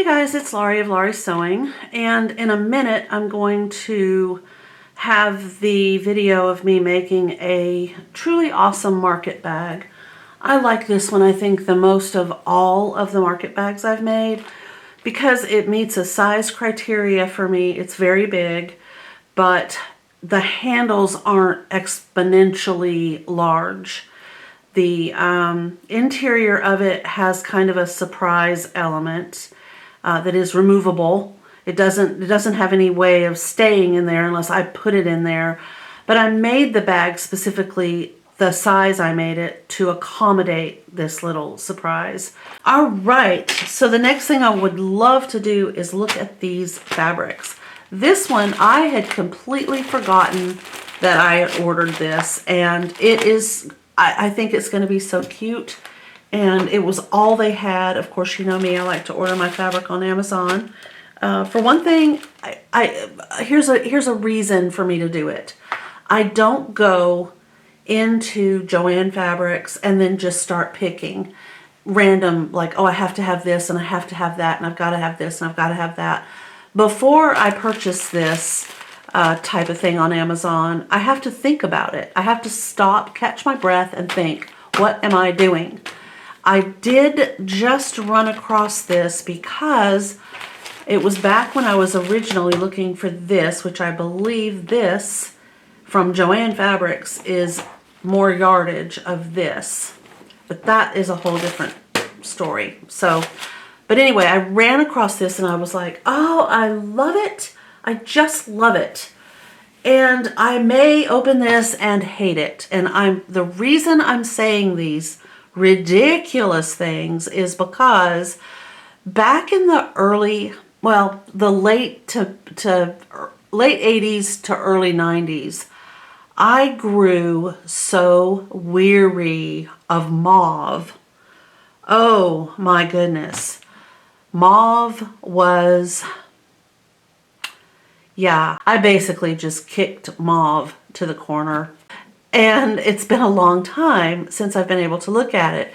guys, it's Laurie of Laurie Sewing, and in a minute I'm going to have the video of me making a truly awesome market bag. I like this one, I think, the most of all of the market bags I've made because it meets a size criteria for me. It's very big, but the handles aren't exponentially large. The interior of it has kind of a surprise element that is removable. It doesn't have any way of staying in there unless I put it in there. But I made the bag specifically the size I made it to accommodate this little surprise. All right, so the next thing I would love to do is look at these fabrics. This one, I had completely forgotten that I ordered this, and it is, I think it's going to be so cute. And it was all they had. Of course, you know me, I like to order my fabric on Amazon. For one thing, here's a reason for me to do it. I don't go into Joann Fabrics and then just start picking random, like, oh, I have to have this and I have to have that and I've got to have this and I've got to have that. Before I purchase this type of thing on Amazon, I have to think about it. I have to stop, catch my breath, and think, what am I doing? I did just run across this because it was back when I was originally looking for this, which I believe this from Joann Fabrics is more yardage of this. But that is a whole different story. So, but anyway, I ran across this and I was like, oh, I love it. I just love it. And I may open this and hate it. And the reason I'm saying these ridiculous things is because back in the early, well, the late 80s to early 90s, I grew so weary of mauve. Oh my goodness. Mauve was, yeah, I basically just kicked mauve to the corner. And it's been a long time since I've been able to look at it.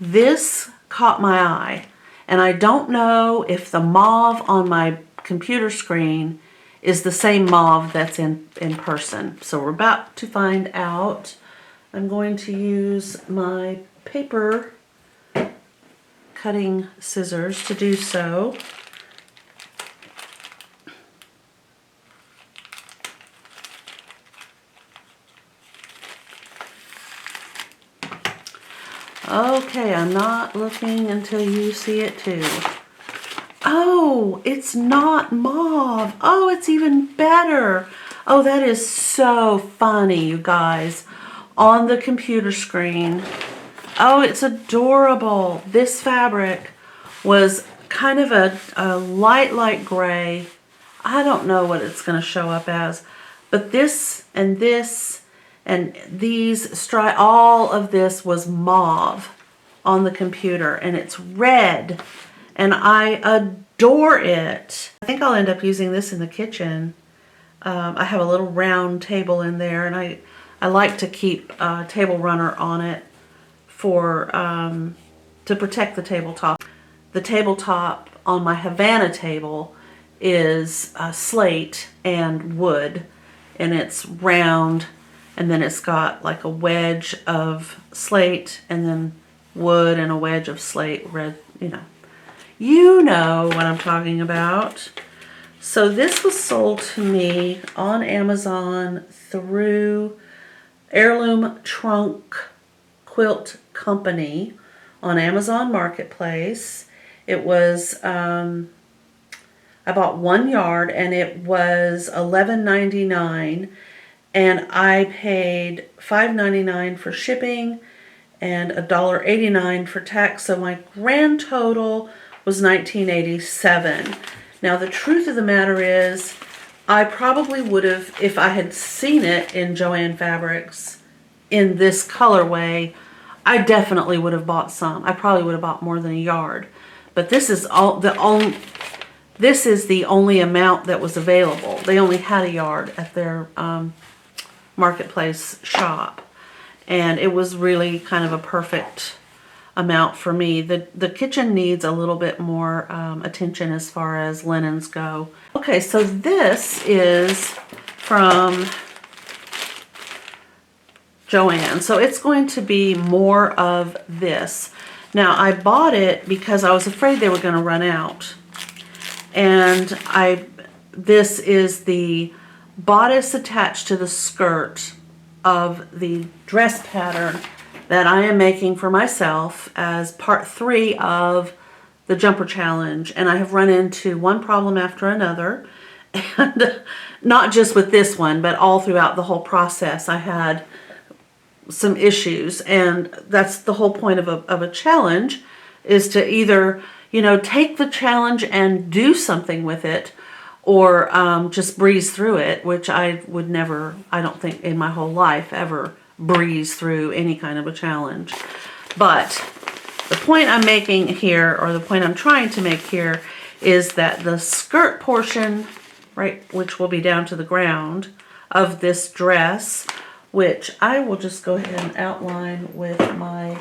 This caught my eye. And I don't know if the mauve on my computer screen is the same mauve that's in person. So we're about to find out. I'm going to use my paper cutting scissors to do so. Okay, I'm not looking until you see it too. Oh, it's not mauve. Oh, it's even better. Oh, that is so funny, you guys. On the computer screen. Oh, it's adorable. This fabric was kind of a light gray. I don't know what it's going to show up as. But this and these all of this was mauve on the computer, and it's red, and I adore it. I think I'll end up using this in the kitchen. I have a little round table in there, and I like to keep a table runner on it for to protect the tabletop. The tabletop on my Havana table is slate and wood, and it's round. And then it's got like a wedge of slate and then wood and a wedge of slate, red, you know what I'm talking about. So this was sold to me on Amazon through Heirloom Trunk Quilt Company on Amazon Marketplace. It was, I bought 1 yard and it was $11.99. And I paid $5.99 for shipping and $1.89 for tax. So my grand total was $19.87. Now the truth of the matter is, I probably would have, if I had seen it in Joann Fabrics in this colorway, I definitely would have bought some. I probably would have bought more than a yard. But this is the only amount that was available. They only had a yard at their marketplace shop, and it was really kind of a perfect amount for me. The kitchen needs a little bit more attention as far as linens go. Okay, so this is from Joann. So it's going to be more of this. Now I bought it because I was afraid they were going to run out. And this is the bodice attached to the skirt of the dress pattern that I am making for myself as part 3 of the jumper challenge. And I have run into one problem after another, and not just with this one, but all throughout the whole process I had some issues. And that's the whole point of a challenge, is to either, you know, take the challenge and do something with it, or just breeze through it, which I would never, I don't think in my whole life ever breeze through any kind of a challenge. But the point I'm making here, or the point I'm trying to make here, is that the skirt portion, right, which will be down to the ground of this dress, which I will just go ahead and outline with my,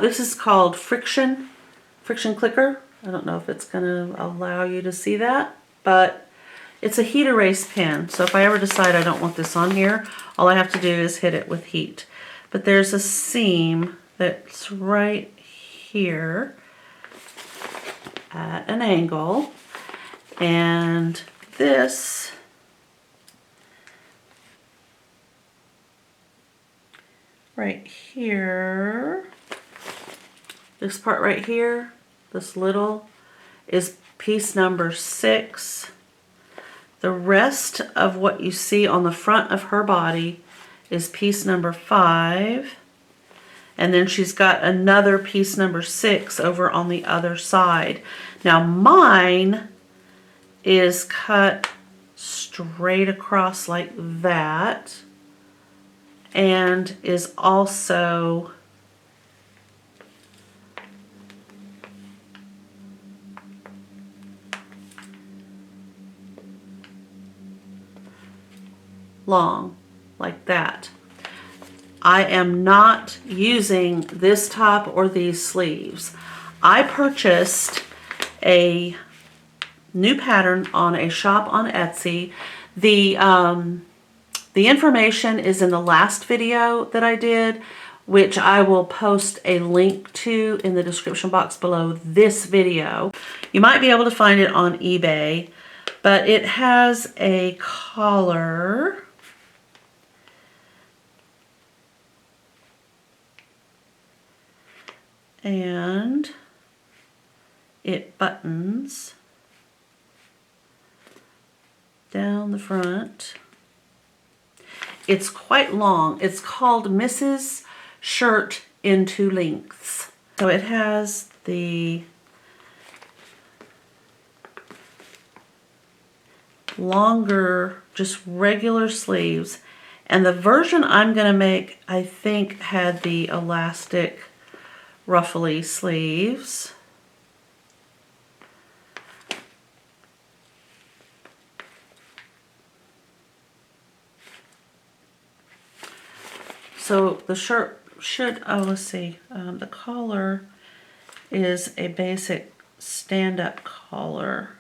this is called Friction Clicker. I don't know if it's going to allow you to see that, but it's a heat erase pen. So if I ever decide I don't want this on here, all I have to do is hit it with heat. But there's a seam that's right here at an angle, and this right here, this part right here, this little, is piece number 6. The rest of what you see on the front of her body is piece number 5. And then she's got another piece number 6 over on the other side. Now mine is cut straight across like that, and is also long like that. I am not using this top or these sleeves. I purchased a new pattern on a shop on Etsy. The information is in the last video that I did, which I will post a link to in the description box below this video. You might be able to find it on eBay, but it has a collar. And it buttons down the front. It's quite long. It's called Mrs. Shirt in 2 lengths. So it has the longer, just regular sleeves. And the version I'm going to make, I think, had the elastic ruffly sleeves. So the shirt should, oh, let's see, the collar is a basic stand-up collar.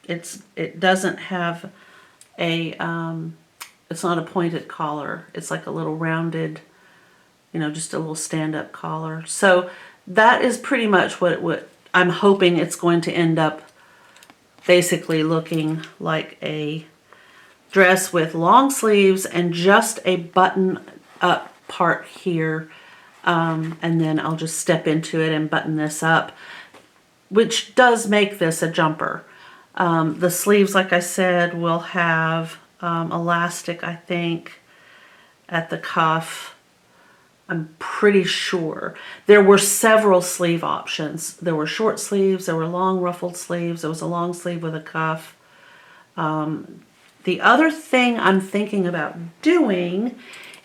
It doesn't have a, it's not a pointed collar. It's like a little rounded, you know, just a little stand-up collar. So that is pretty much what I'm hoping it's going to end up basically looking like, a dress with long sleeves and just a button up part here. And then I'll just step into it and button this up, which does make this a jumper. The sleeves, like I said, will have elastic, I think, at the cuff. I'm pretty sure. There were several sleeve options. There were short sleeves, there were long ruffled sleeves, there was a long sleeve with a cuff. The other thing I'm thinking about doing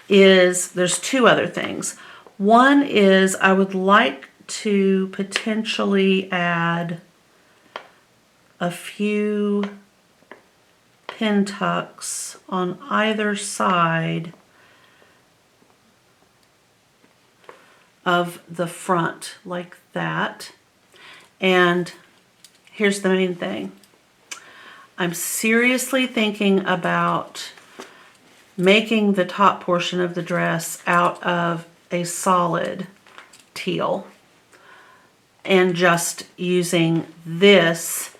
is, there's 2 other things. One is I would like to potentially add a few pin tucks on either side of the front like that. And here's the main thing. I'm seriously thinking about making the top portion of the dress out of a solid teal and just using this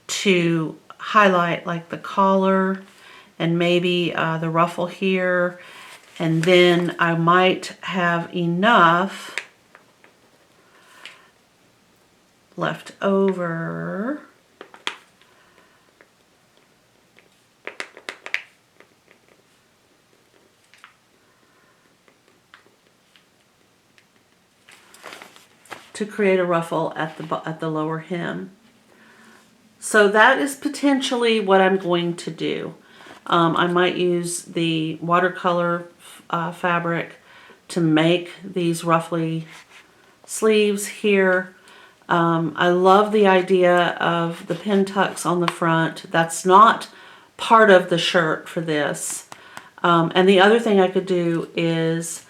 to highlight like the collar and maybe the ruffle here, and then I might have enough left over to create a ruffle at the lower hem. So that is potentially what I'm going to do. I might use the watercolor fabric to make these ruffly sleeves here. I love the idea of the pin tucks on the front. That's not part of the shirt for this. And the other thing I could do is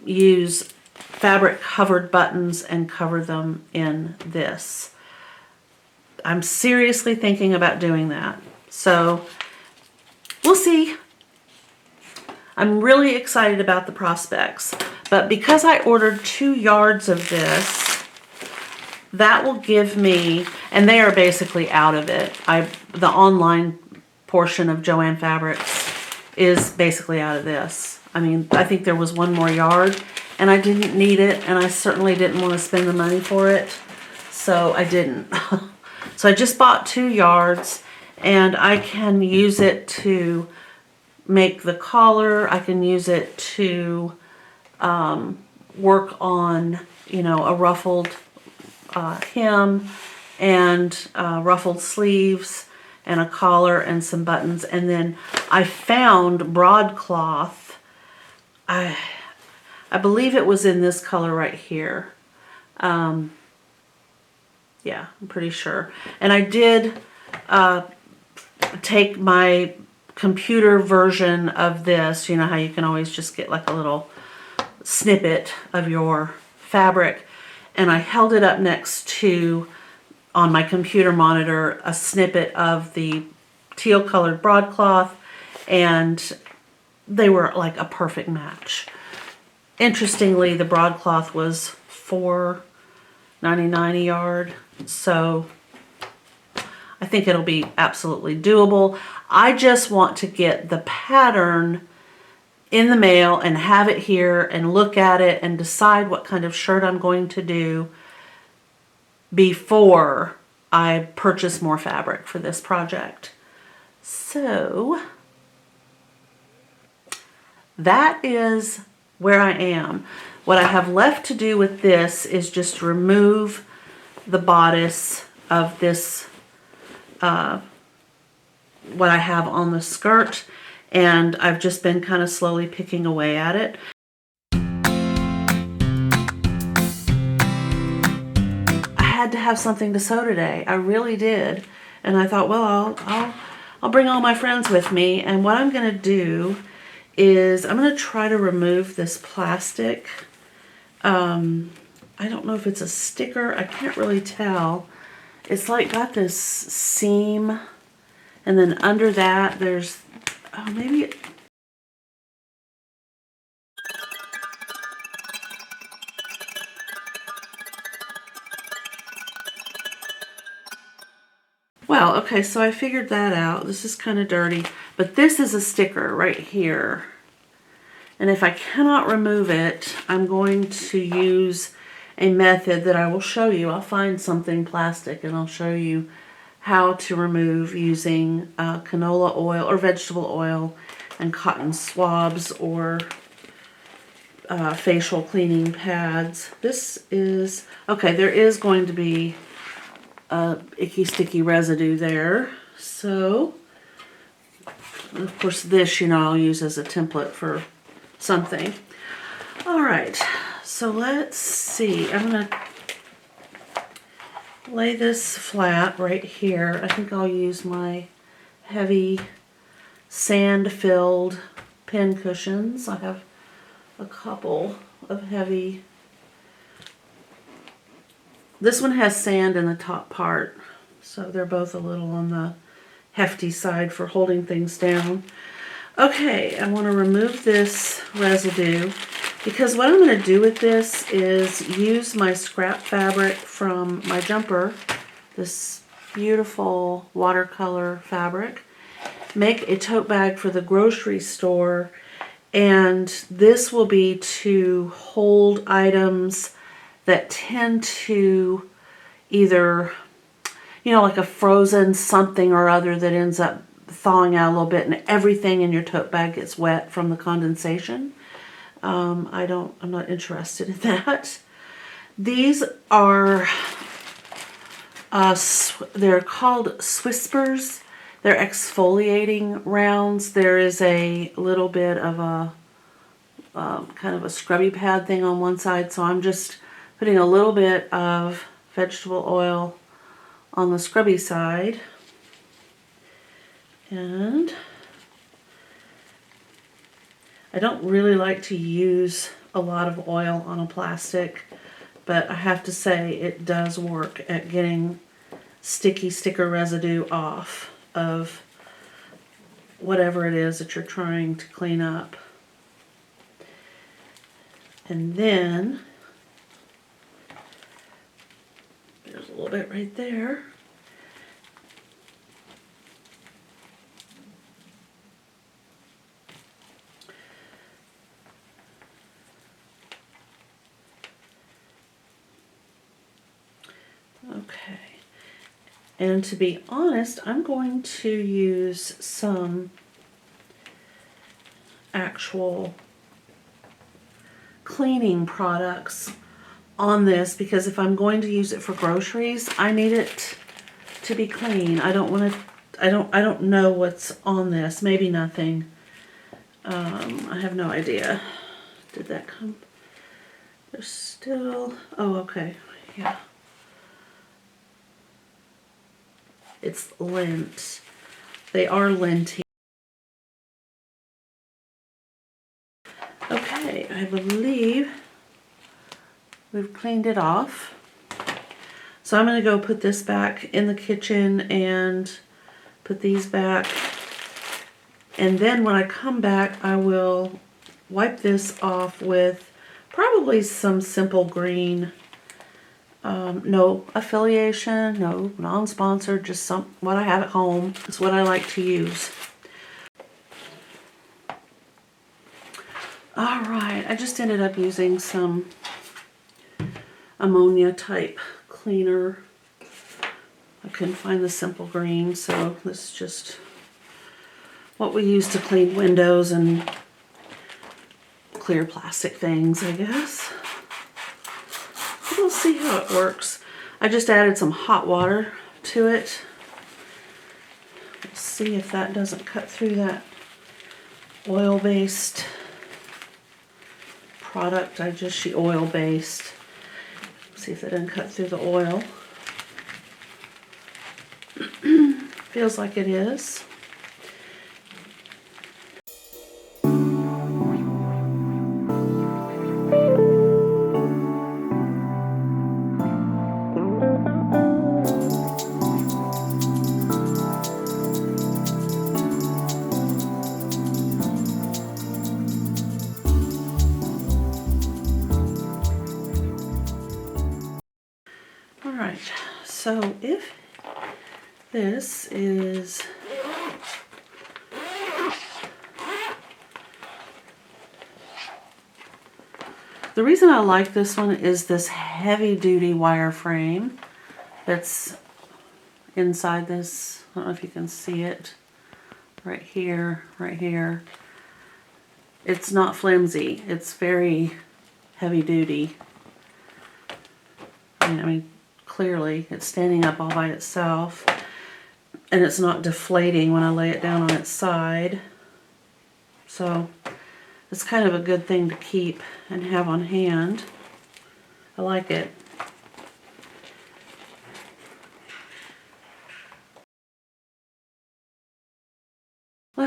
use fabric covered buttons and cover them in this. I'm seriously thinking about doing that. So we'll see. I'm really excited about the prospects, but because I ordered 2 yards of this, that will give me, and they are basically out of it. The online portion of Joann Fabrics is basically out of this. I mean, I think there was 1 more yard and I didn't need it, and I certainly didn't want to spend the money for it, so I didn't. So I just bought 2 yards, and I can use it to make the collar. I can use it to work on, you know, a ruffled hem and ruffled sleeves and a collar and some buttons. And then I found broadcloth. I believe it was in this color right here. Yeah, I'm pretty sure. And I did take my computer version of this. You know how you can always just get like a little snippet of your fabric. And I held it up next to, on my computer monitor, a snippet of the teal colored broadcloth, and they were like a perfect match. Interestingly, the broadcloth was $4.99 a yard, so I think it'll be absolutely doable. I just want to get the pattern in the mail and have it here and look at it and decide what kind of shirt I'm going to do before I purchase more fabric for this project. So that is where I am. What I have left to do with this is just remove the bodice of this, what I have on the skirt, and I've just been kind of slowly picking away at it. I had to have something to sew today. I really did. And I thought, well, I'll bring all my friends with me, and what I'm going to do is I'm going to try to remove this plastic. I don't know if it's a sticker. I can't really tell. It's like got this seam, and then under that there's, oh, maybe well, okay, so I figured that out. This is kind of dirty, but this is a sticker right here. And if I cannot remove it, I'm going to use a method that I will show you. I'll find something plastic and I'll show you how to remove using canola oil or vegetable oil and cotton swabs or facial cleaning pads. This is, okay, there is going to be icky sticky residue there. So, of course this, you know, I'll use as a template for something. All right, so let's see. I'm gonna lay this flat right here. I think I'll use my heavy sand-filled pin cushions. I have a couple of heavy. This one has sand in the top part, so they're both a little on the hefty side for holding things down. Okay, I want to remove this residue because what I'm going to do with this is use my scrap fabric from my jumper, this beautiful watercolor fabric, make a tote bag for the grocery store, and this will be to hold items that tend to either, you know, like a frozen something or other that ends up thawing out a little bit and everything in your tote bag gets wet from the condensation. I'm not interested in that. These are, they're called Swispers. They're exfoliating rounds. There is a little bit of a kind of a scrubby pad thing on one side, so I'm just putting a little bit of vegetable oil on the scrubby side. And I don't really like to use a lot of oil on a plastic, but I have to say it does work at getting sticky sticker residue off of whatever it is that you're trying to clean up. And then there's a little bit right there. Okay, and to be honest, I'm going to use some actual cleaning products on this because if I'm going to use it for groceries, I need it to be clean. I don't want to, I don't know what's on this. Maybe nothing. I have no idea. Did that come? There's still, oh, okay, yeah. It's lint. They are linty. Okay, I believe we've cleaned it off. So I'm going to go put this back in the kitchen and put these back. And then when I come back, I will wipe this off with probably some simple green. No affiliation, no non-sponsored, just what I have at home. It's what I like to use. All right, I just ended up using some ammonia type cleaner. I couldn't find the simple green, so this is just what we use to clean windows and clear plastic things, I guess. We'll see how it works. I just added some hot water to it. Let's see if that doesn't cut through that oil-based product. She oil-based. See if it doesn't cut through the oil. Feels like it is. Alright, so if this is the reason I like this one is this heavy duty wireframe that's inside this. I don't know if you can see it right here, right here. It's not flimsy, it's very heavy duty. I mean, clearly it's standing up all by itself and it's not deflating when I lay it down on its side. So it's kind of a good thing to keep and have on hand. I like it.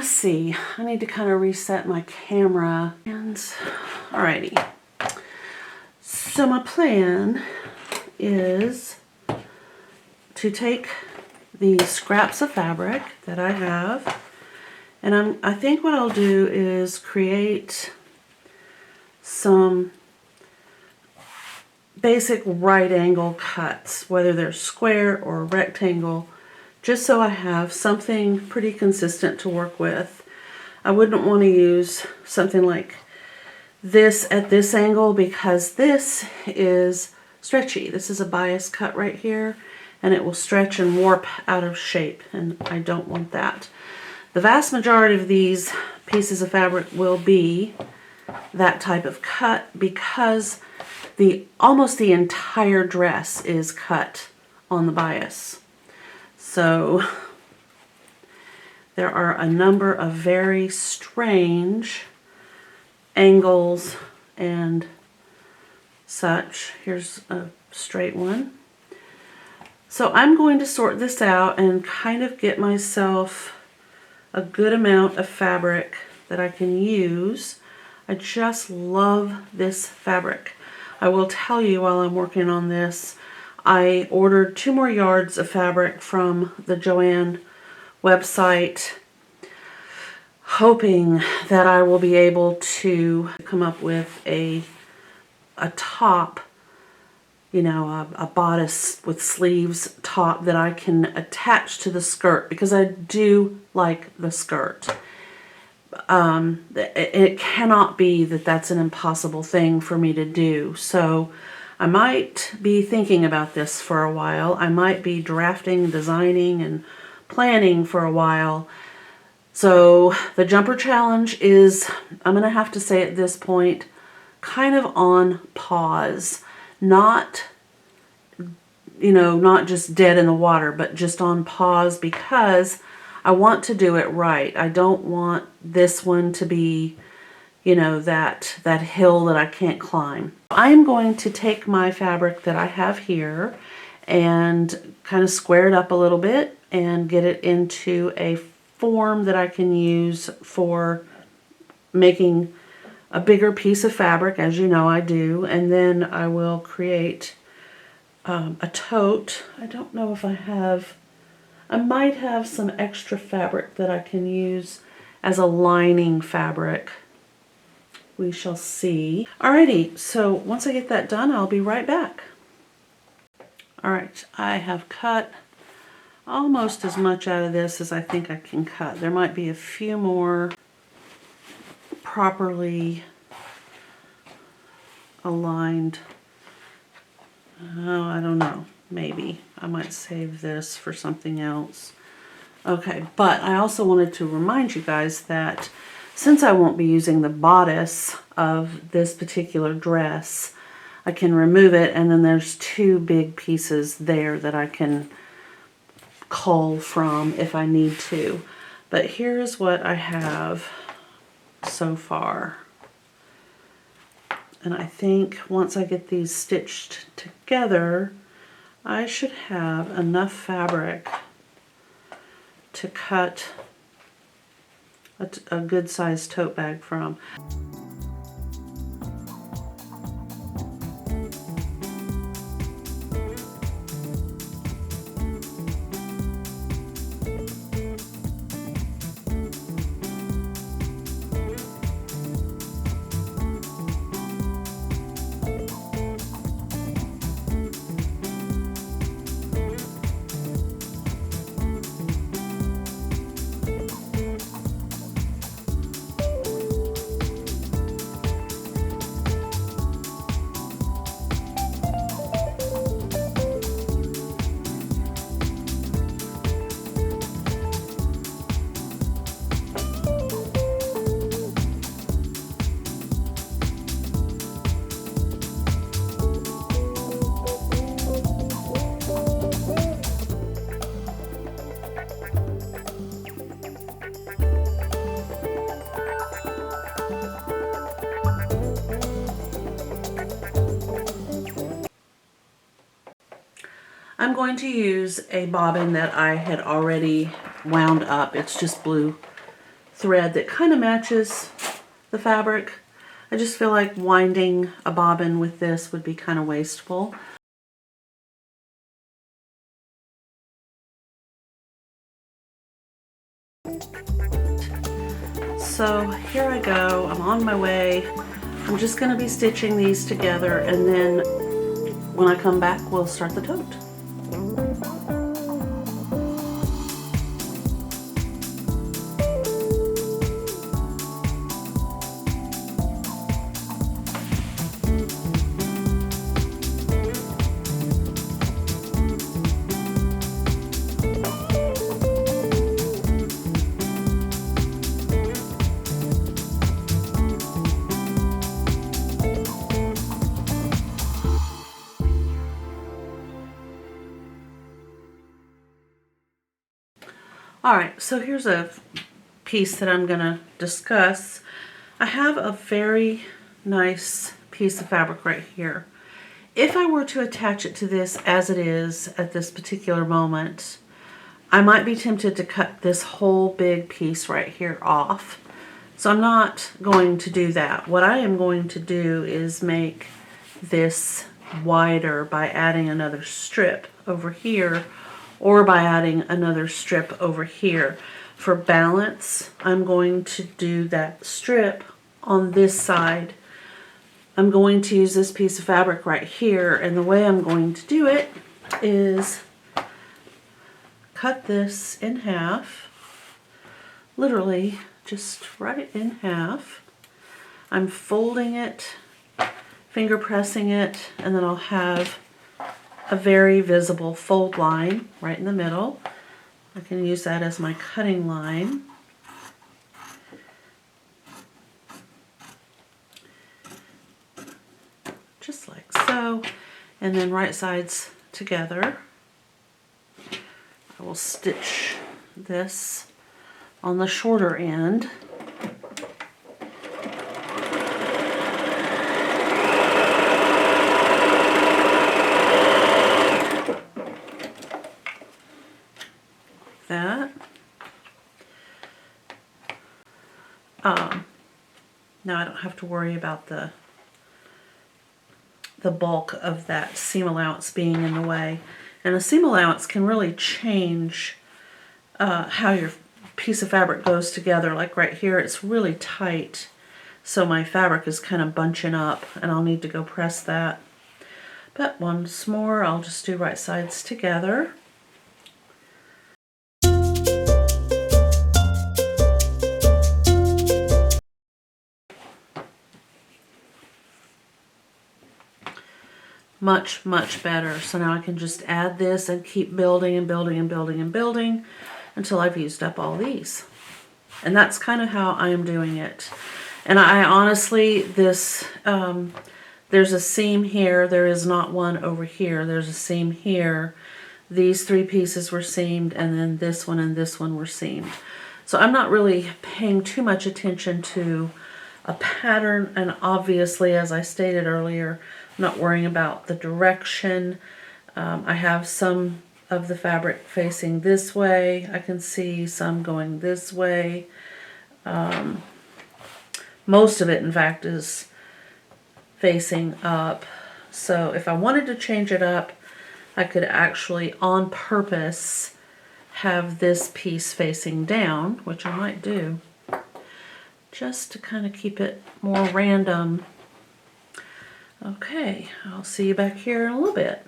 let's see. I need to kind of reset my camera. And alrighty. So my plan is to take the scraps of fabric that I have, and I think what I'll do is create some basic right angle cuts, whether they're square or rectangle, just so I have something pretty consistent to work with. I wouldn't want to use something like this at this angle because this is stretchy. This is a bias cut right here, and it will stretch and warp out of shape, and I don't want that. The vast majority of these pieces of fabric will be that type of cut because almost the entire dress is cut on the bias. So there are a number of very strange angles and such. Here's a straight one. So I'm going to sort this out and kind of get myself a good amount of fabric that I can use. I just love this fabric. I will tell you while I'm working on this, I ordered 2 more yards of fabric from the Joann website, hoping that I will be able to come up with a top, you know, a bodice with sleeves top that I can attach to the skirt, because I do like the skirt. It cannot be that that's an impossible thing for me to do. So I might be thinking about this for a while. I might be drafting, designing, and planning for a while. So the jumper challenge is, I'm going to have to say at this point, kind of on pause. Not, you know, not just dead in the water, but just on pause because I want to do it right. I don't want this one to be, you know, that hill that I can't climb. I'm going to take my fabric that I have here and kind of square it up a little bit and get it into a form that I can use for making a bigger piece of fabric, as you know I do, and then I will create a tote. I don't know if I might have some extra fabric that I can use as a lining fabric. We shall see. Alrighty, so once I get that done, I'll be right back. Alright, I have cut almost as much out of this as I think I can cut. There might be a few more properly aligned. Oh, I don't know. Maybe. I might save this for something else. Okay, but I also wanted to remind you guys that since I won't be using the bodice of this particular dress, I can remove it, and then there's 2 big pieces there that I can cull from if I need to. But here's what I have so far. And I think once I get these stitched together, I should have enough fabric to cut a good sized tote bag from. I'm going to use a bobbin that I had already wound up. It's just blue thread that kind of matches the fabric. I just feel like winding a bobbin with this would be kind of wasteful. So here I go, I'm on my way. I'm just going to be stitching these together, and then when I come back, we'll start the tote. Alright, so here's a piece that I'm going to discuss. I have a very nice piece of fabric right here. If I were to attach it to this as it is at this particular moment, I might be tempted to cut this whole big piece right here off. So I'm not going to do that. What I am going to do is make this wider by adding another strip over here, or by adding another strip over here. For balance, I'm going to do that strip on this side. I'm going to use this piece of fabric right here, and the way I'm going to do it is cut this in half, literally just right in half. I'm folding it, finger pressing it, and then I'll have a very visible fold line right in the middle. I can use that as my cutting line. Just like so. And then right sides together. I will stitch this on the shorter end. That. Now I don't have to worry about the bulk of that seam allowance being in the way. And a seam allowance can really change how your piece of fabric goes together. Like right here, it's really tight, so my fabric is kind of bunching up, and I'll need to go press that. But once more, I'll just do right sides together. Much, much better. So now I can just add this and keep building and building and building and building until I've used up all these. And that's kind of how I am doing it. And I honestly, there's a seam here. There is not one over here. There's a seam here. These three pieces were seamed, and then this one and this one were seamed. So I'm not really paying too much attention to a pattern, and obviously, as I stated earlier, I'm not worrying about the direction. I have some of the fabric facing this way. I can see some going this way. Most of it, in fact, is facing up. So if I wanted to change it up, I could actually, on purpose, have this piece facing down, which I might do, just to kind of keep it more random. Okay, I'll see you back here in a little bit.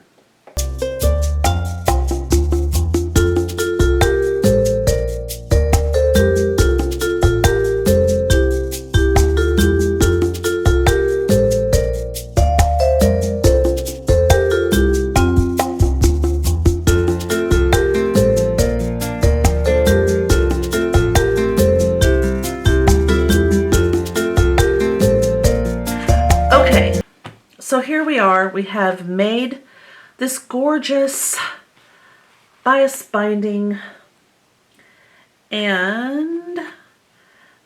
So here we are, we have made this gorgeous bias binding, and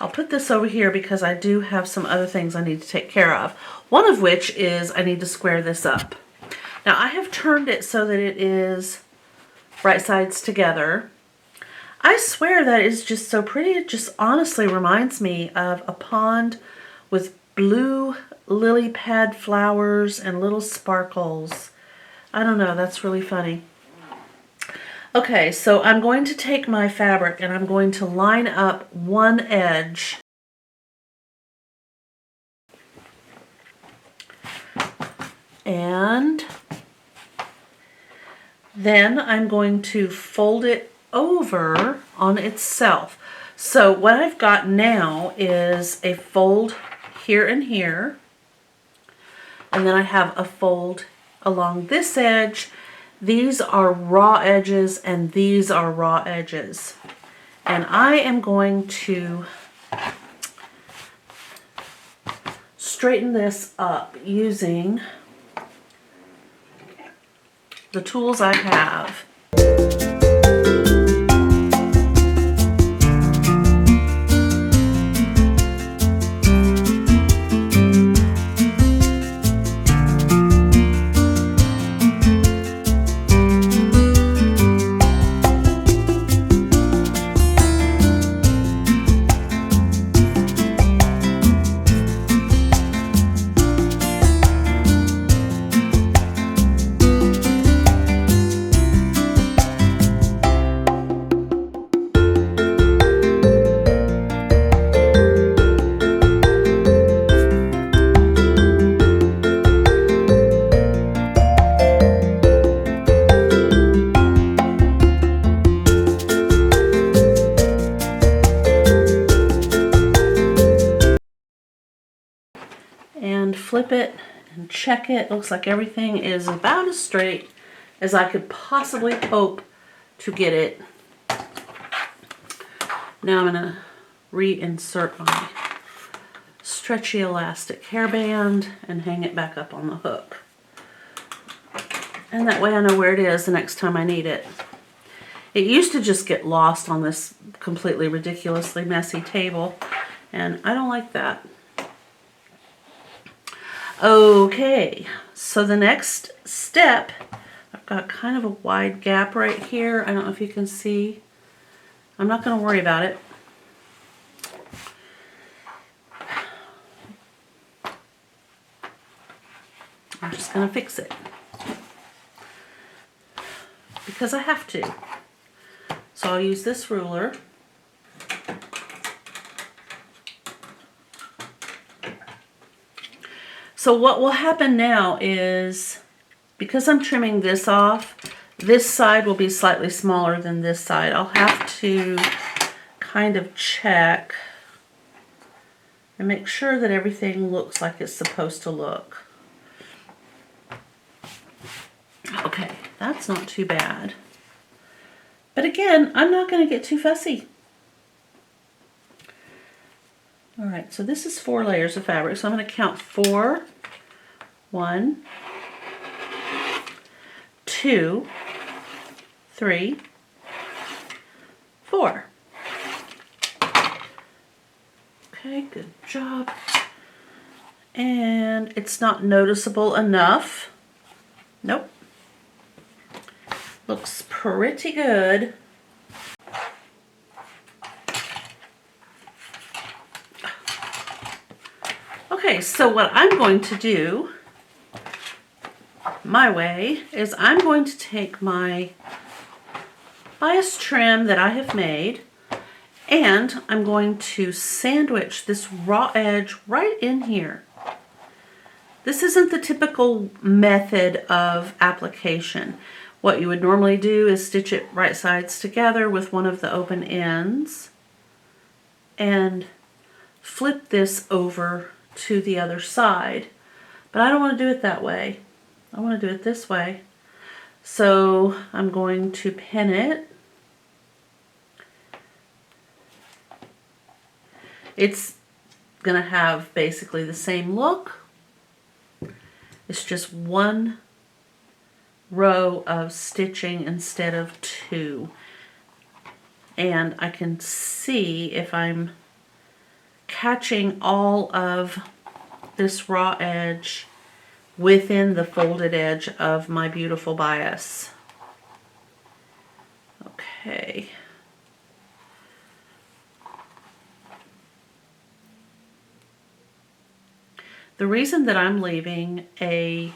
I'll put this over here because I do have some other things I need to take care of. One of which is I need to square this up. Now I have turned it so that it is right sides together. I swear that is just so pretty. It just honestly reminds me of a pond with blue lily pad flowers and little sparkles. I don't know, that's really funny. Okay, so I'm going to take my fabric and I'm going to line up one edge. And then I'm going to fold it over on itself. So what I've got now is a fold here and here. And then I have a fold along this edge. These are raw edges and these are raw edges. And I am going to straighten this up using the tools I have. And flip it and check it. Looks like everything is about as straight as I could possibly hope to get it. Now I'm going to reinsert my stretchy elastic hairband and hang it back up on the hook. And that way I know where it is the next time I need it. It used to just get lost on this completely ridiculously messy table, and I don't like that. Okay, so the next step, I've got kind of a wide gap right here. I don't know if you can see. I'm not going to worry about it. I'm just going to fix it because I have to. So I'll use this ruler. So what will happen now is, because I'm trimming this off, this side will be slightly smaller than this side. I'll have to kind of check and make sure that everything looks like it's supposed to look. Okay, that's not too bad. But again, I'm not going to get too fussy. All right, so this is 4 layers of fabric, so I'm going to count 4. 1, 2, 3, 4. Okay, good job. And it's not noticeable enough. Nope. Looks pretty good. Okay, so what I'm going to do, my way, is I'm going to take my bias trim that I have made and I'm going to sandwich this raw edge right in here. This isn't the typical method of application. What you would normally do is stitch it right sides together with one of the open ends and flip this over to the other side. But I don't want to do it that way. I want to do it this way. So I'm going to pin it. It's going to have basically the same look. It's just one row of stitching instead of 2. And I can see if I'm catching all of this raw edge within the folded edge of my beautiful bias. Okay. the reason that I'm leaving a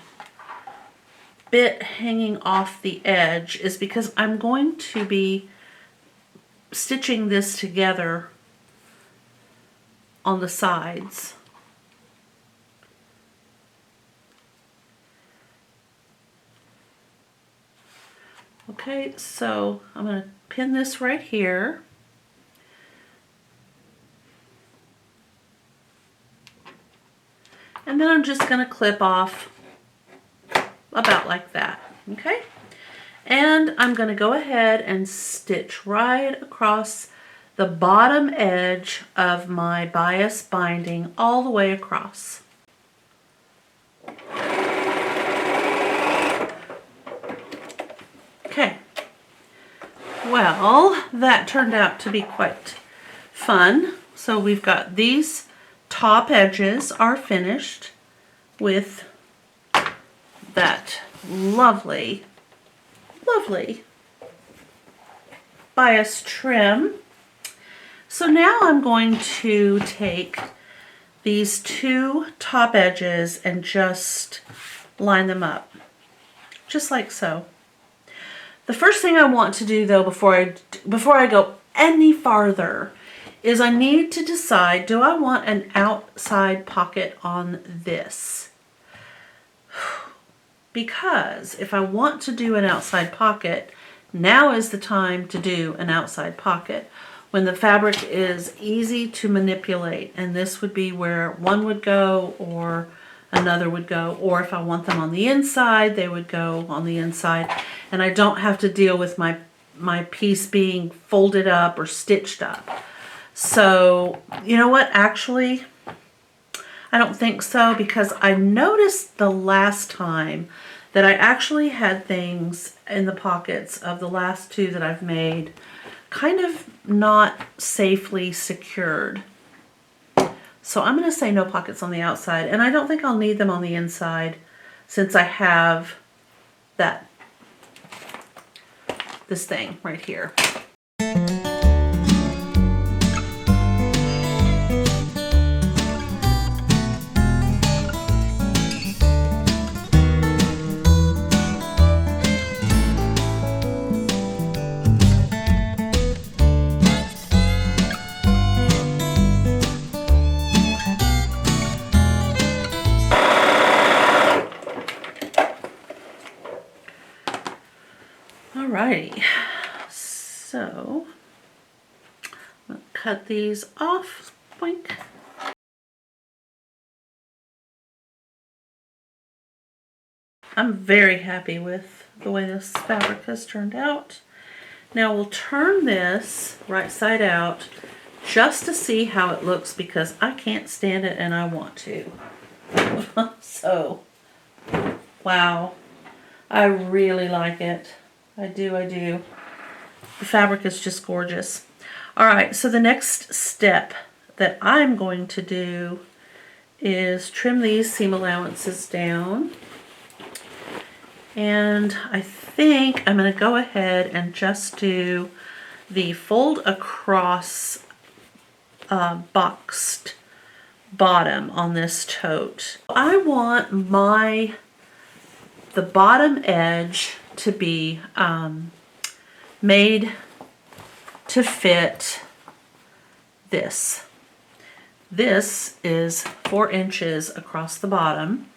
bit hanging off the edge is because I'm going to be stitching this together on the sides. Okay, so I'm going to pin this right here. And then I'm just going to clip off about like that, okay? And I'm going to go ahead and stitch right across the bottom edge of my bias binding all the way across. Okay, well, that turned out to be quite fun. So we've got these top edges are finished with that lovely, lovely bias trim. So now I'm going to take these two top edges and just line them up, just like so. The first thing I want to do though before I go any farther is I need to decide, do I want an outside pocket on this? Because if I want to do an outside pocket, now is the time to do an outside pocket when the fabric is easy to manipulate, and this would be where one would go or another would go, or if I want them on the inside, they would go on the inside, and I don't have to deal with my piece being folded up or stitched up. So, you know what, actually, I don't think so, because I noticed the last time that I actually had things in the pockets of the last two that I've made kind of not safely secured. So I'm going to say no pockets on the outside, and I don't think I'll need them on the inside since I have this thing right here. Alrighty, so I'm going to cut these off. Boink. I'm very happy with the way this fabric has turned out. Now we'll turn this right side out just to see how it looks, because I can't stand it and I want to. So, wow, I really like it. I do. The fabric is just gorgeous. All right, so the next step that I'm going to do is trim these seam allowances down. And I think I'm going to go ahead and just do the fold across boxed bottom on this tote. I want the bottom edge to be made to fit this. This is 4 inches across the bottom.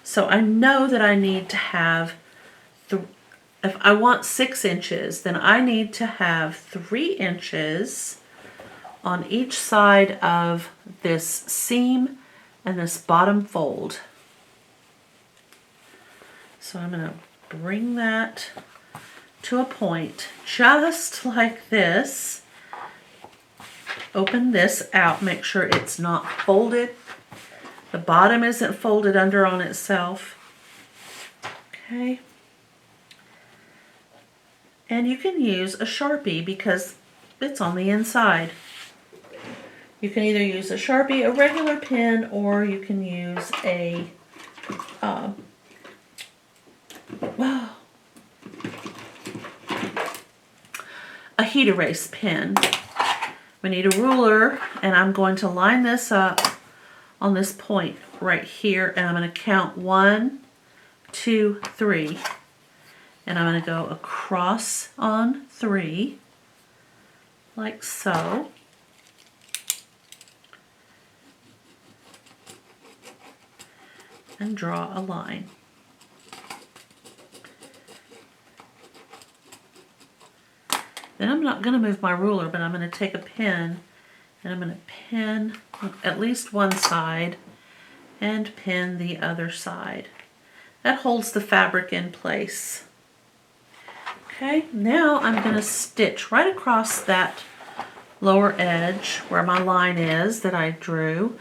So I know that I need to have, if I want 6 inches, then I need to have 3 inches on each side of this seam and this bottom fold. So I'm going to bring that to a point just like this. Open this out, make sure it's not folded. The bottom isn't folded under on itself. Okay. And you can use a Sharpie because it's on the inside. You can either use a Sharpie, a regular pen, or you can use a heat erase pen. We need a ruler, and I'm going to line this up on this point right here, and I'm going to count 1, 2, 3. And I'm going to go across on 3, like so. And draw a line. Then I'm not going to move my ruler, but I'm going to take a pin and I'm going to pin at least one side and pin the other side. That holds the fabric in place. Okay, now I'm going to stitch right across that lower edge where my line is that I drew.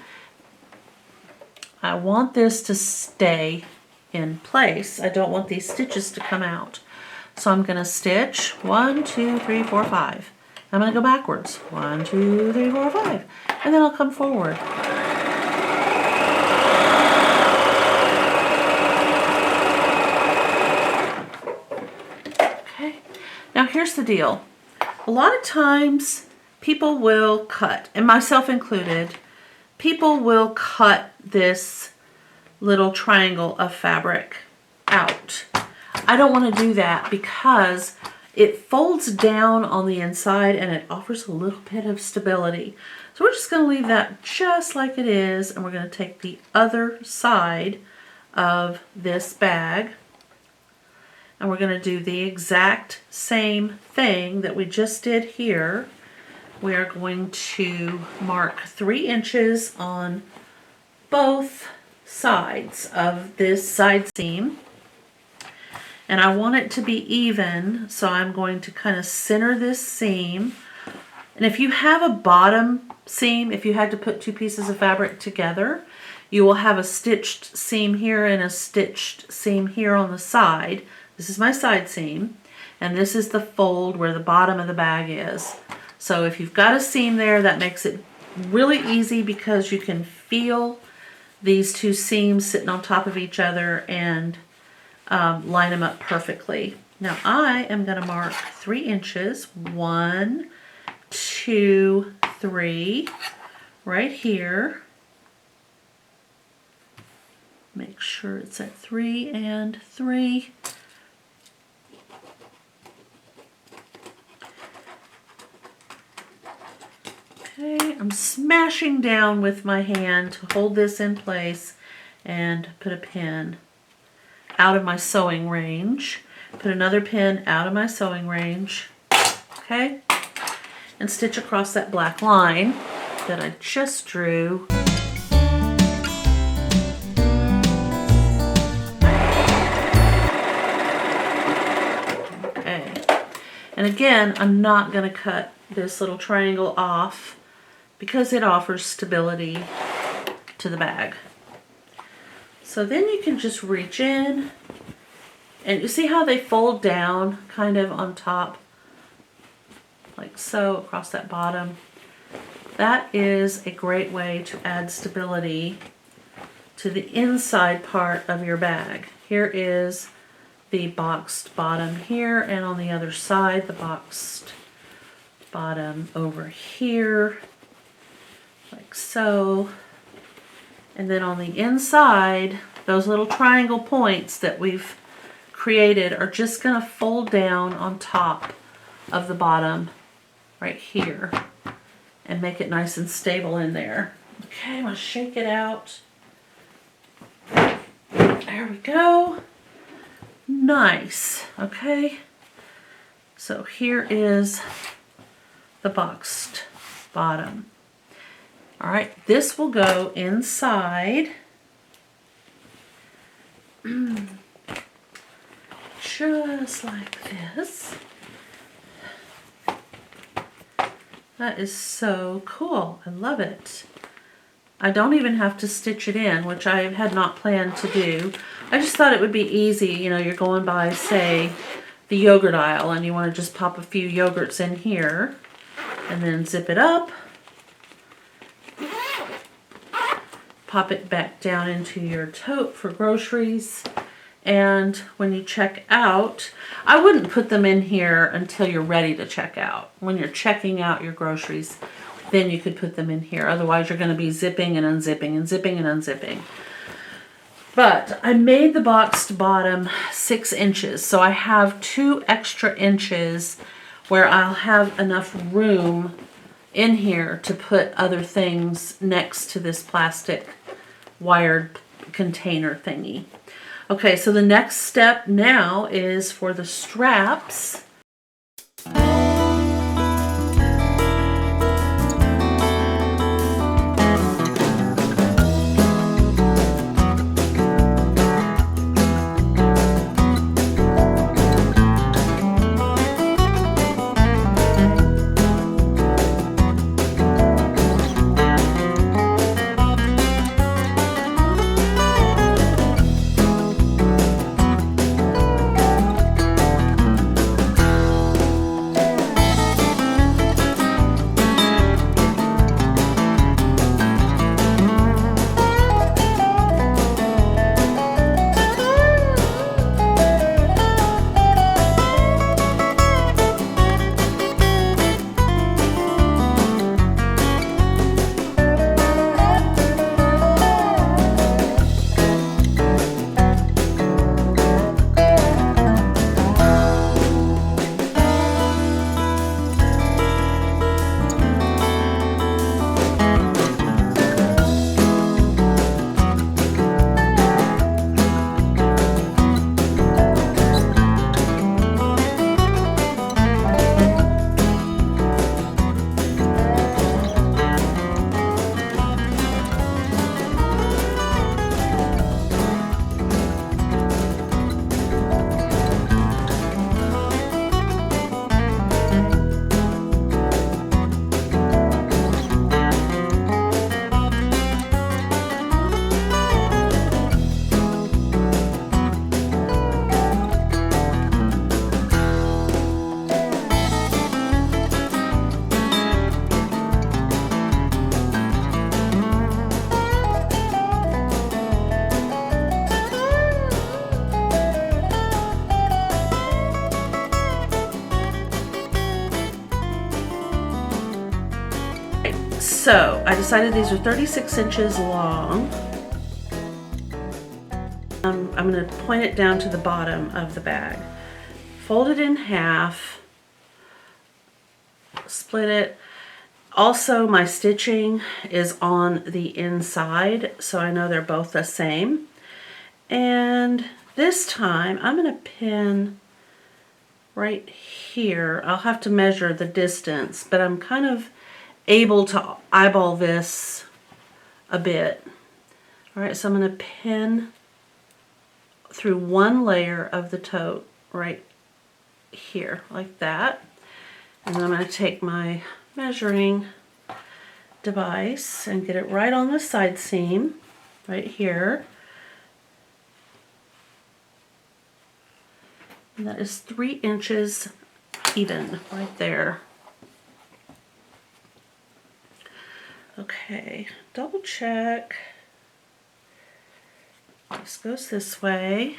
I want this to stay in place. I don't want these stitches to come out. So I'm going to stitch 1, 2, 3, 4, 5. I'm going to go backwards. 1, 2, 3, 4, 5. And then I'll come forward. Okay. Now here's the deal. A lot of times people will cut, and myself included, people will cut this little triangle of fabric out. I don't want to do that because it folds down on the inside and it offers a little bit of stability. So we're just going to leave that just like it is, and we're going to take the other side of this bag and we're going to do the exact same thing that we just did here. We are going to mark 3 inches on both sides of this side seam. And I want it to be even, so I'm going to kind of center this seam. And if you have a bottom seam, if you had to put 2 pieces of fabric together, you will have a stitched seam here and a stitched seam here on the side. This is my side seam, and this is the fold where the bottom of the bag is. So if you've got a seam there, that makes it really easy because you can feel these 2 seams sitting on top of each other and line them up perfectly. Now I am going to mark 3 inches, 1, 2, 3, right here. Make sure it's at 3 and 3. Okay, I'm smashing down with my hand to hold this in place and put a pin out of my sewing range. Put another pin out of my sewing range. Okay, and stitch across that black line that I just drew. Okay, and again, I'm not going to cut this little triangle off because it offers stability to the bag. So then you can just reach in, and you see how they fold down kind of on top, like so, across that bottom. That is a great way to add stability to the inside part of your bag. Here is the boxed bottom here, and on the other side, the boxed bottom over here, like so. And then on the inside, those little triangle points that we've created are just going to fold down on top of the bottom right here and make it nice and stable in there. Okay, I'm going to shake it out. There we go. Nice. Okay, so here is the boxed bottom. All right, this will go inside. Just like this. That is so cool. I love it. I don't even have to stitch it in, which I had not planned to do. I just thought it would be easy. You know, you're going by, say, the yogurt aisle, and you want to just pop a few yogurts in here and then zip it up. Pop it back down into your tote for groceries, and when you check out, I wouldn't put them in here until you're ready to check out. When you're checking out your groceries, then you could put them in here. Otherwise, you're going to be zipping and unzipping and zipping and unzipping. But I made the boxed bottom 6 inches, so I have 2 extra inches where I'll have enough room in here to put other things next to this plastic wired container thingy. Okay, so the next step now is for the straps. So I decided these are 36 inches long. I'm going to point it down to the bottom of the bag. Fold it in half, split it. Also, my stitching is on the inside, so I know they're both the same. And this time I'm going to pin right here. I'll have to measure the distance, but I'm kind of able to eyeball this a bit. All right, so I'm going to pin through one layer of the tote right here, like that. And then I'm going to take my measuring device and get it right on the side seam, right here. And that is 3 inches even, right there. Okay, double check. This goes this way.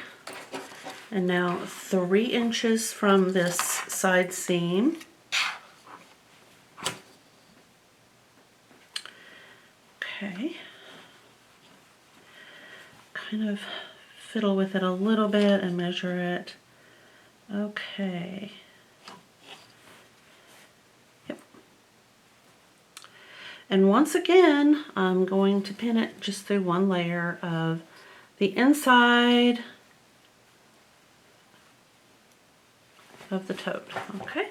And now 3 inches from this side seam. Okay. Kind of fiddle with it a little bit and measure it. Okay. Yep. And once again, I'm going to pin it just through one layer of the inside of the tote. Okay.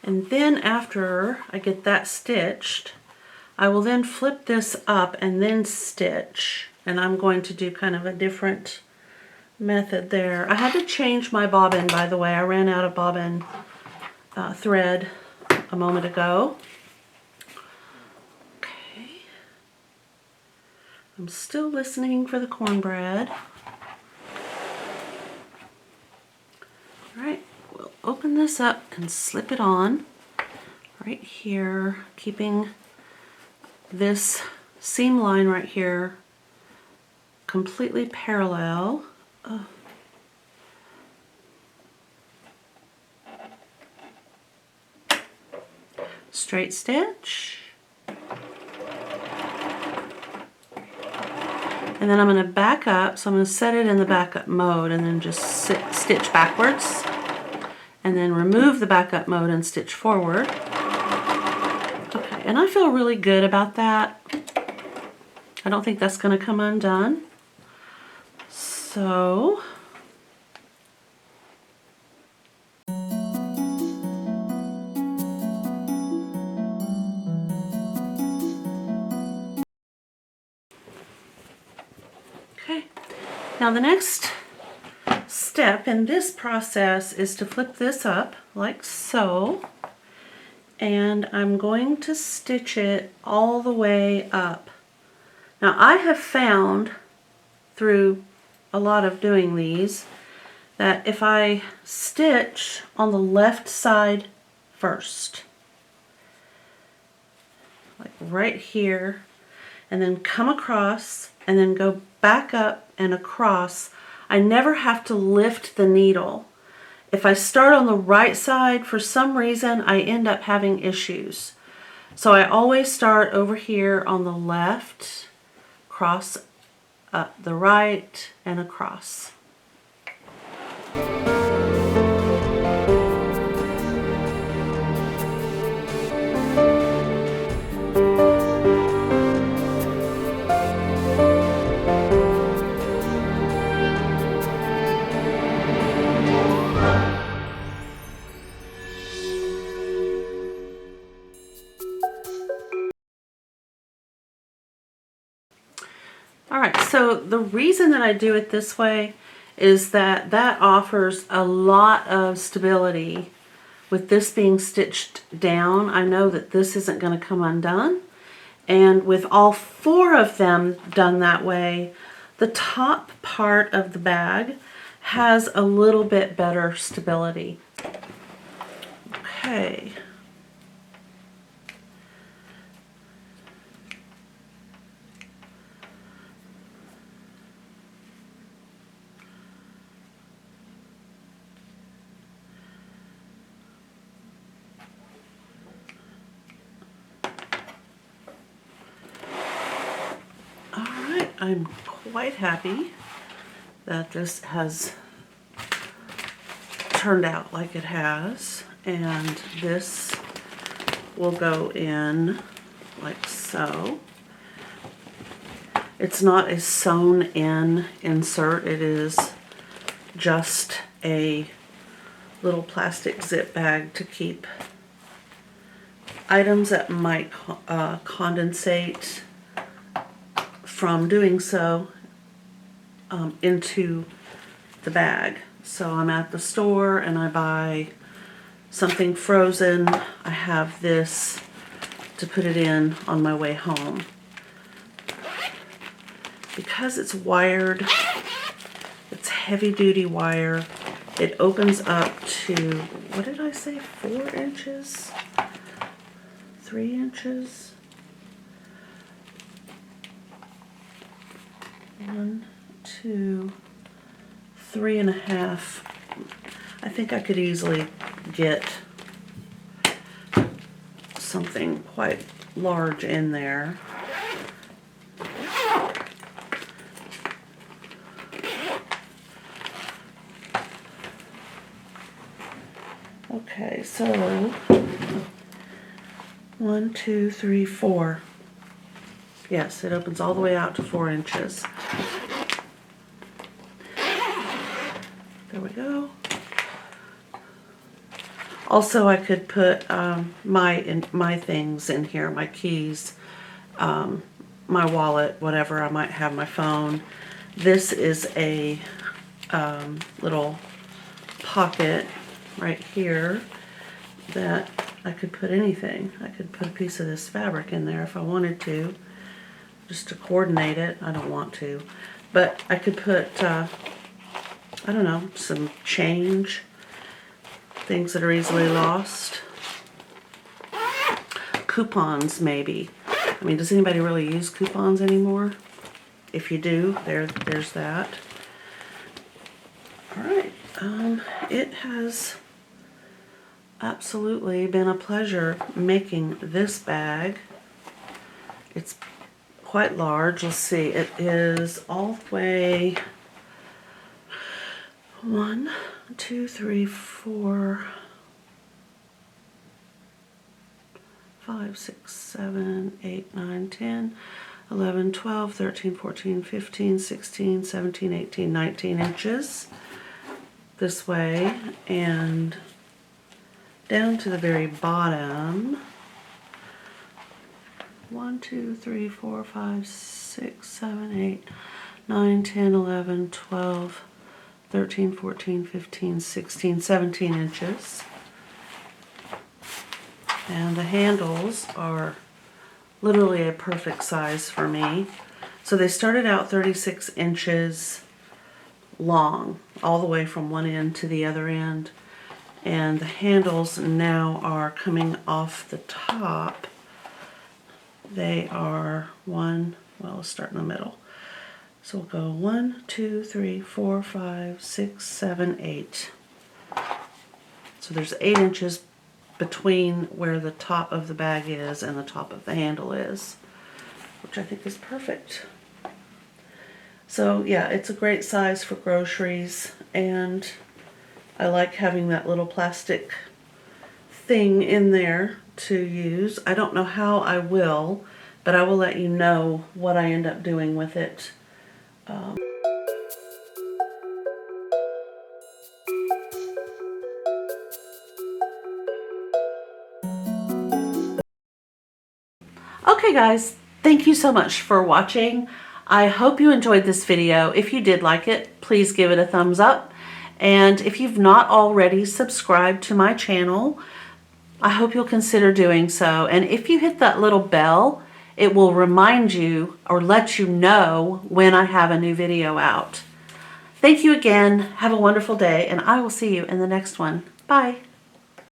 And then after I get that stitched, I will then flip this up and then stitch. And I'm going to do kind of a different method there. I had to change my bobbin, by the way. I ran out of bobbin thread a moment ago. Okay. I'm still listening for the cornbread. All right, we'll open this up and slip it on right here, keeping this seam line right here completely parallel. Straight stitch. And then I'm going to back up, so I'm going to set it in the backup mode and then just stitch backwards. And then remove the backup mode and stitch forward. Okay, and I feel really good about that. I don't think that's going to come undone. So, okay. Now the next step in this process is to flip this up like so, and I'm going to stitch it all the way up. Now I have found through a lot of doing these that if I stitch on the left side first, like right here, and then come across and then go back up and across, I never have to lift the needle. If I start on the right side, for some reason, I end up having issues. So I always start over here on the left, cross up the right, and across. Alright, so the reason that I do it this way is that that offers a lot of stability. With this being stitched down, I know that this isn't going to come undone. And with all 4 of them done that way, the top part of the bag has a little bit better stability. Okay. I'm quite happy that this has turned out like it has, and this will go in like so. It's not a sewn in insert, it is just a little plastic zip bag to keep items that might condensate from doing so into the bag. So I'm at the store and I buy something frozen. I have this to put it in on my way home. Because it's wired, it's heavy duty wire, it opens up to, what did I say, 4 inches? 3 inches? 1, 2, 3.5. I think I could easily get something quite large in there. Okay, so 1, 2, 3, 4. Yes, it opens all the way out to 4 inches. There we go. Also, I could put my things in here, my keys, my wallet, whatever. I might have my phone. This is a little pocket right here that I could put anything. I could put a piece of this fabric in there if I wanted to, just to coordinate it. I don't want to, but I could put I don't know, some change, things that are easily lost, coupons maybe. I mean, does anybody really use coupons anymore? If you do, there's that. All right, it has absolutely been a pleasure making this bag. It's quite large. Let's see, it is all the way 1, 2, 3, 4, 5, 6, 7, 8, 9, 10, 11, 12, 13, 14, 15, 16, 17, 18, 19 inches this way, and down to the very bottom. 1, 2, 3, 4, 5, 6, 7, 8, 9, 10, 11, 12, 13, 14, 15, 16, 17 inches. And the handles are literally a perfect size for me. So they started out 36 inches long, all the way from one end to the other end. And the handles now are coming off the top. They are let's start in the middle. So we'll go 1, 2, 3, 4, 5, 6, 7, 8. So there's 8 inches between where the top of the bag is and the top of the handle is, which I think is perfect. So yeah, it's a great size for groceries, and I like having that little plastic thing in there to use. I don't know how I will, but I will let you know what I end up doing with it. Okay guys, thank you so much for watching. I hope you enjoyed this video. If you did like it, please give it a thumbs up. And if you've not already subscribed to my channel, I hope you'll consider doing so. And if you hit that little bell, it will remind you or let you know when I have a new video out. Thank you again. Have a wonderful day, and I will see you in the next one. Bye.